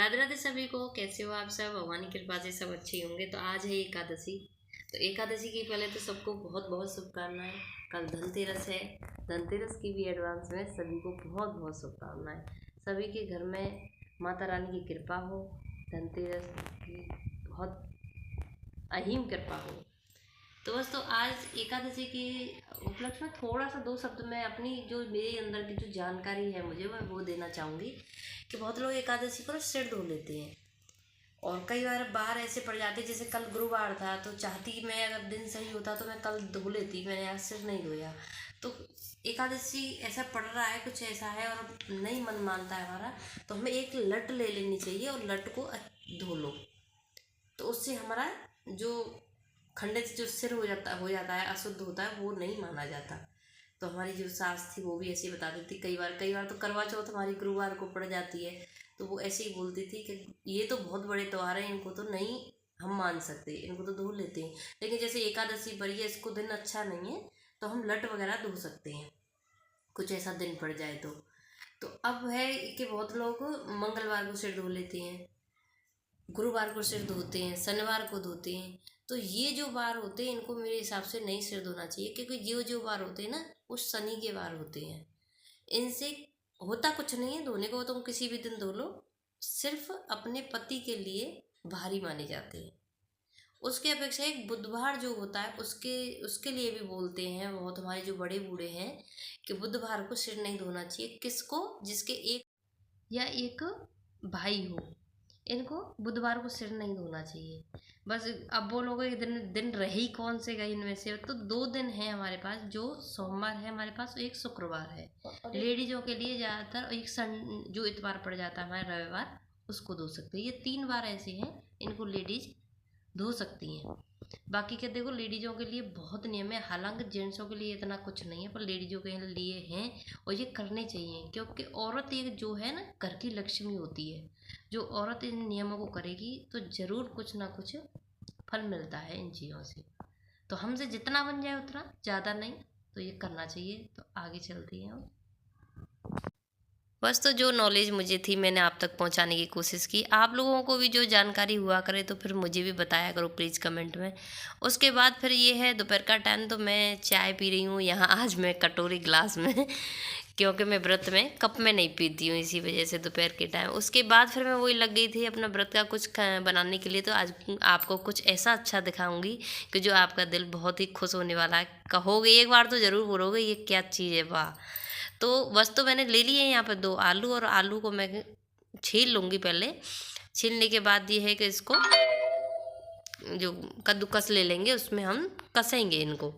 राधे राधे सभी को। कैसे हो आप सब? भगवान की कृपा से सब अच्छे होंगे। तो आज है एकादशी। तो एकादशी की पहले तो सबको बहुत बहुत शुभकामनाएं। कल धनतेरस है। धनतेरस की भी एडवांस में सभी को बहुत बहुत शुभकामनाएं। सभी के घर में माता रानी की कृपा हो, धनतेरस की बहुत अहीम कृपा हो। तो बस, तो आज एकादशी के उपलक्ष्य में थोड़ा सा दो शब्द मैं अपनी जो मेरे अंदर की जो जानकारी है मुझे मैं वो देना चाहूँगी कि बहुत लोग एकादशी पर सिर धो लेते हैं और कई बार बाहर ऐसे पड़ जाते हैं। जैसे कल गुरुवार था तो चाहती मैं, अगर दिन सही होता तो मैं कल धो लेती, मैंने आज सिर नहीं धोया। तो एकादशी ऐसा पड़ रहा है, कुछ ऐसा है और नहीं मन मानता है हमारा, तो हमें एक लट ले लेनी चाहिए और लट को धो लो। तो उससे हमारा जो खंडित जो सिर हो जाता है, अशुद्ध होता है, वो नहीं माना जाता। तो हमारी जो सास थी वो भी ऐसे ही बता देती। कई बार तो करवा चौथ हमारी गुरुवार को पड़ जाती है, तो वो ऐसे ही बोलती थी कि ये तो बहुत बड़े त्योहार हैं, इनको तो नहीं हम मान सकते, इनको तो धो लेते हैं। लेकिन जैसे एकादशी पड़ी है, इसको दिन अच्छा नहीं है, तो हम लट वगैरह धो सकते हैं, कुछ ऐसा दिन पड़ जाए तो अब है कि बहुत लोग मंगलवार को सिर धो लेते हैं, गुरुवार को सिर धोते हैं, शनिवार को धोते हैं। तो ये जो वार होते हैं इनको मेरे हिसाब से नहीं सिर धोना चाहिए, क्योंकि ये जो वार होते हैं ना वो शनि के वार होते हैं। इनसे होता कुछ नहीं है, धोने को तुम किसी भी दिन धो लो, सिर्फ अपने पति के लिए भारी माने जाते हैं। उसके अपेक्षा एक बुधवार जो होता है उसके उसके लिए भी बोलते हैं बहुत हमारे जो बड़े बूढ़े हैं कि बुधवार को सिर नहीं धोना चाहिए। किसको? जिसके एक या एक भाई हो, इनको बुधवार को सिर नहीं धोना चाहिए। बस अब बोलोगे दिन दिन रह ही कौन से गए इनमें से, तो दो दिन है हमारे पास, जो सोमवार है हमारे पास, एक शुक्रवार है लेडीजों के लिए ज़्यादातर, और एक जो इतवार पड़ जाता है हमारे रविवार, उसको धो सकते हैं। ये 3 बार ऐसे हैं इनको लेडीज धो सकती हैं। बाकी के देखो लेडीज़ों के लिए बहुत नियम है, हालांकि जेंट्सों के लिए इतना कुछ नहीं है, पर लेडीज़ों के लिए हैं और ये करने चाहिए। क्योंकि औरत एक जो है ना घर की लक्ष्मी होती है। जो औरत इन नियमों को करेगी तो ज़रूर कुछ ना कुछ फल मिलता है इन चीज़ों से। तो हमसे जितना बन जाए उतना, ज़्यादा नहीं, तो ये करना चाहिए। तो आगे चलती हैं हम। बस, तो जो नॉलेज मुझे थी मैंने आप तक पहुंचाने की कोशिश की। आप लोगों को भी जो जानकारी हुआ करे तो फिर मुझे भी बताया करो प्लीज़ कमेंट में। उसके बाद फिर ये है दोपहर का टाइम, तो मैं चाय पी रही हूँ यहाँ आज मैं कटोरी ग्लास में क्योंकि मैं व्रत में कप में नहीं पीती हूँ, इसी वजह से दोपहर के टाइम। उसके बाद फिर मैं वही लग गई थी अपना व्रत का कुछ बनाने के लिए। तो आज आपको कुछ ऐसा अच्छा दिखाऊंगी कि जो आपका दिल बहुत ही खुश होने वाला है। कहोगे एक बार तो ज़रूर बोलोगे ये क्या चीज़ है, वाह। तो बस, तो मैंने ले लिए यहाँ पर 2 आलू, और आलू को मैं छील लूँगी पहले। छीलने के बाद ये है कि इसको जो कद्दूकस ले लेंगे, उसमें हम कसेंगे इनको।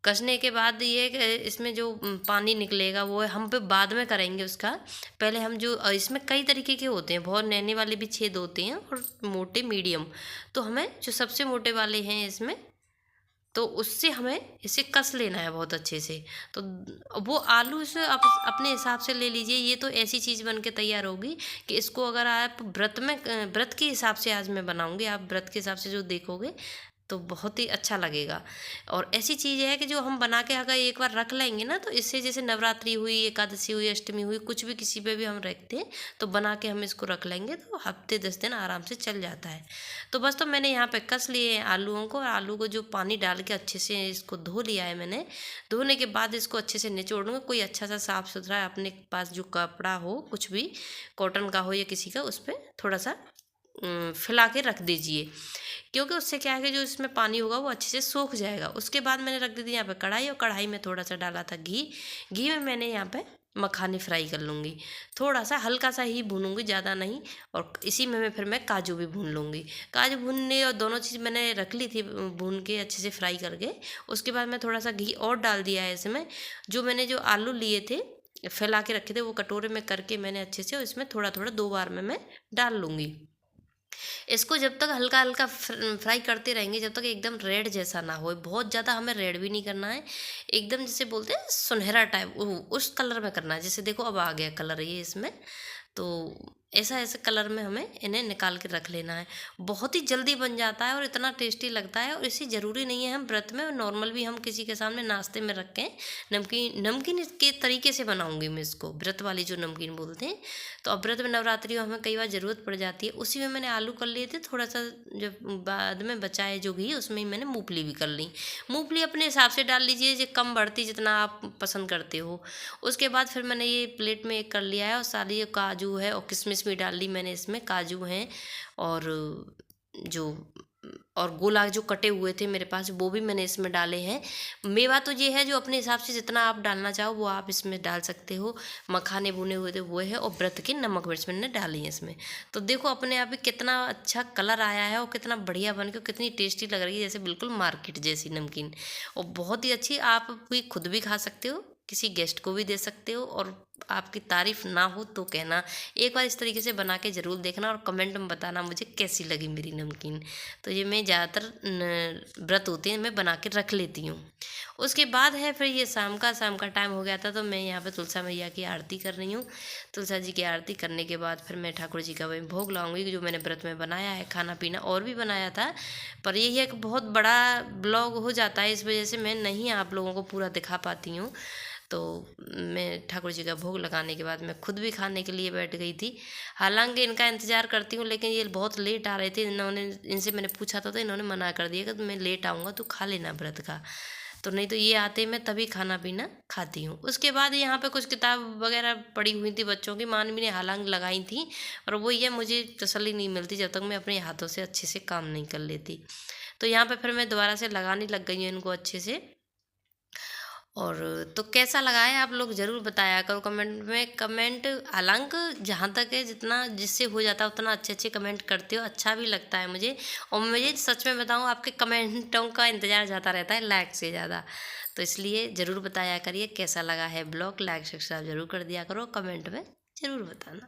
कसने के बाद ये है कि इसमें जो पानी निकलेगा वो हम पे बाद में करेंगे उसका। पहले हम जो इसमें कई तरीके के होते हैं, बहुत नैने वाले भी छेद होते हैं और मोटे मीडियम। तो हमें जो सबसे मोटे वाले हैं इसमें, तो उससे हमें इसे कस लेना है बहुत अच्छे से। तो वो आलू से आप अपने हिसाब से ले लीजिए। ये तो ऐसी चीज़ बन के तैयार होगी कि इसको अगर आप व्रत के हिसाब से आज मैं बनाऊंगी, आप व्रत के हिसाब से जो देखोगे तो बहुत ही अच्छा लगेगा। और ऐसी चीज़ है कि जो हम बना के अगर एक बार रख लेंगे ना, तो इससे जैसे नवरात्रि हुई, एकादशी हुई, अष्टमी हुई, कुछ भी किसी पे भी हम रखते हैं तो बना के हम इसको रख लेंगे तो हफ्ते 10 दिन आराम से चल जाता है। तो बस, तो मैंने यहाँ पे कस लिए हैं आलूओं को, और आलू को जो पानी डाल के अच्छे से इसको धो लिया है मैंने। धोने के बाद इसको अच्छे से निचोड़ूंगा। कोई अच्छा सा साफ़ सुथरा अपने पास जो कपड़ा हो, कुछ भी कॉटन का हो या किसी का, उस पर थोड़ा सा फैला के रख दीजिए, क्योंकि उससे क्या है कि जो इसमें पानी होगा वो अच्छे से सूख जाएगा। उसके बाद मैंने रख दी थी यहाँ पे कढ़ाई, और कढ़ाई में थोड़ा सा डाला था घी। घी में मैंने यहाँ पे मखाने फ्राई कर लूँगी, थोड़ा सा हल्का सा ही भूनूंगी, ज़्यादा नहीं। और इसी में मैं फिर काजू भी भून लूँगी। काजू भूनने और दोनों चीज़ मैंने रख ली थी भून के अच्छे से फ्राई करके। उसके बाद मैं थोड़ा सा घी और डाल दिया है इसमें। जो मैंने जो आलू लिए थे फैला के रखे थे वो कटोरे में करके मैंने अच्छे से इसमें थोड़ा थोड़ा 2 बार में मैं डाल लूँगी। इसको जब तक हल्का हल्का फ्राई करते रहेंगे, जब तक एकदम रेड जैसा ना हो। बहुत ज़्यादा हमें रेड भी नहीं करना है, एकदम जैसे बोलते हैं सुनहरा टाइप उस कलर में करना है। जैसे देखो अब आ गया कलर ये इसमें। तो ऐसा ऐसे कलर में हमें इन्हें निकाल के रख लेना है। बहुत ही जल्दी बन जाता है और इतना टेस्टी लगता है। और इसे ज़रूरी नहीं है हम व्रत में, नॉर्मल भी हम किसी के सामने नाश्ते में रखें। नमकीन नमकीन के तरीके से बनाऊंगी मैं इसको, व्रत वाली जो नमकीन बोलते हैं। तो अब व्रत में नवरात्रि में हमें कई बार ज़रूरत पड़ जाती है। उसी में मैंने आलू कर लिए थे, थोड़ा सा जब बाद में बचा है जो घी, उसमें ही मैंने मूंगफली भी कर ली। मूंगफली अपने हिसाब से डाल लीजिए, जो कम बढ़ती जितना आप पसंद करते हो। उसके बाद फिर मैंने ये प्लेट में एक कर लिया है, और सारी काजू है और किशमिश भी डाल ली मैंने इसमें। काजू हैं और जो और गोला जो कटे हुए थे मेरे पास, वो भी मैंने इसमें डाले हैं। मेवा तो ये है जो अपने हिसाब से जितना आप डालना चाहो वो आप इसमें डाल सकते हो। मखाने भुने हुए थे वो है, और व्रत की नमक मिर्च मैंने डाली है इसमें। तो देखो अपने आप ही कितना अच्छा कलर आया है, और कितना बढ़िया बन के कितनी टेस्टी लग रही है, जैसे बिल्कुल मार्केट जैसी नमकीन। और बहुत ही अच्छी, आप भी खुद भी खा सकते हो, किसी गेस्ट को भी दे सकते हो। और आपकी तारीफ ना हो तो कहना, एक बार इस तरीके से बना के ज़रूर देखना और कमेंट में बताना मुझे कैसी लगी मेरी नमकीन। तो ये मैं ज़्यादातर व्रत होते हैं मैं बना के रख लेती हूँ। उसके बाद है फिर ये शाम का टाइम हो गया था, तो मैं यहाँ पे तुलसा मैया की आरती कर रही हूँ। तुलसा जी की आरती करने के बाद फिर मैं ठाकुर जी का वही भोग लाऊंगी जो मैंने व्रत में बनाया है। खाना पीना और भी बनाया था, पर यही है कि बहुत बड़ा ब्लॉग हो जाता है, इस वजह से मैं नहीं आप लोगों को पूरा दिखा पाती हूँ। तो मैं ठाकुर जी का भोग लगाने के बाद मैं खुद भी खाने के लिए बैठ गई थी। हालांकि इनका इंतज़ार करती हूँ, लेकिन ये बहुत लेट आ रहे थे। इनसे मैंने पूछा था तो इन्होंने मना कर दिया कि मैं लेट आऊँगा तो खा लेना व्रत का। तो नहीं तो ये आते मैं तभी खाना पीना खाती हूँ। उसके बाद यहाँ पे कुछ किताब वगैरह पड़ी हुई थी बच्चों की, मानवी ने हालांकि लगाई थी, और वो ये मुझे तसल्ली नहीं मिलती जब तक मैं अपने हाथों से अच्छे से काम नहीं कर लेती। तो यहाँ पे फिर मैं दोबारा से लगाने लग गई हूँ इनको अच्छे से। और तो कैसा लगा है आप लोग ज़रूर बताया करो कमेंट में। कमेंट हालांकि जहाँ तक है जितना जिससे हो जाता है उतना अच्छे अच्छे कमेंट करते हो, अच्छा भी लगता है मुझे। और मुझे सच में बताऊँ आपके कमेंटों का इंतज़ार ज़्यादा रहता है लाइक से ज़्यादा। तो इसलिए ज़रूर बताया करिए कैसा लगा है ब्लॉग, लाइक सब्सक्राइब ज़रूर कर दिया करो, कमेंट में ज़रूर बताना।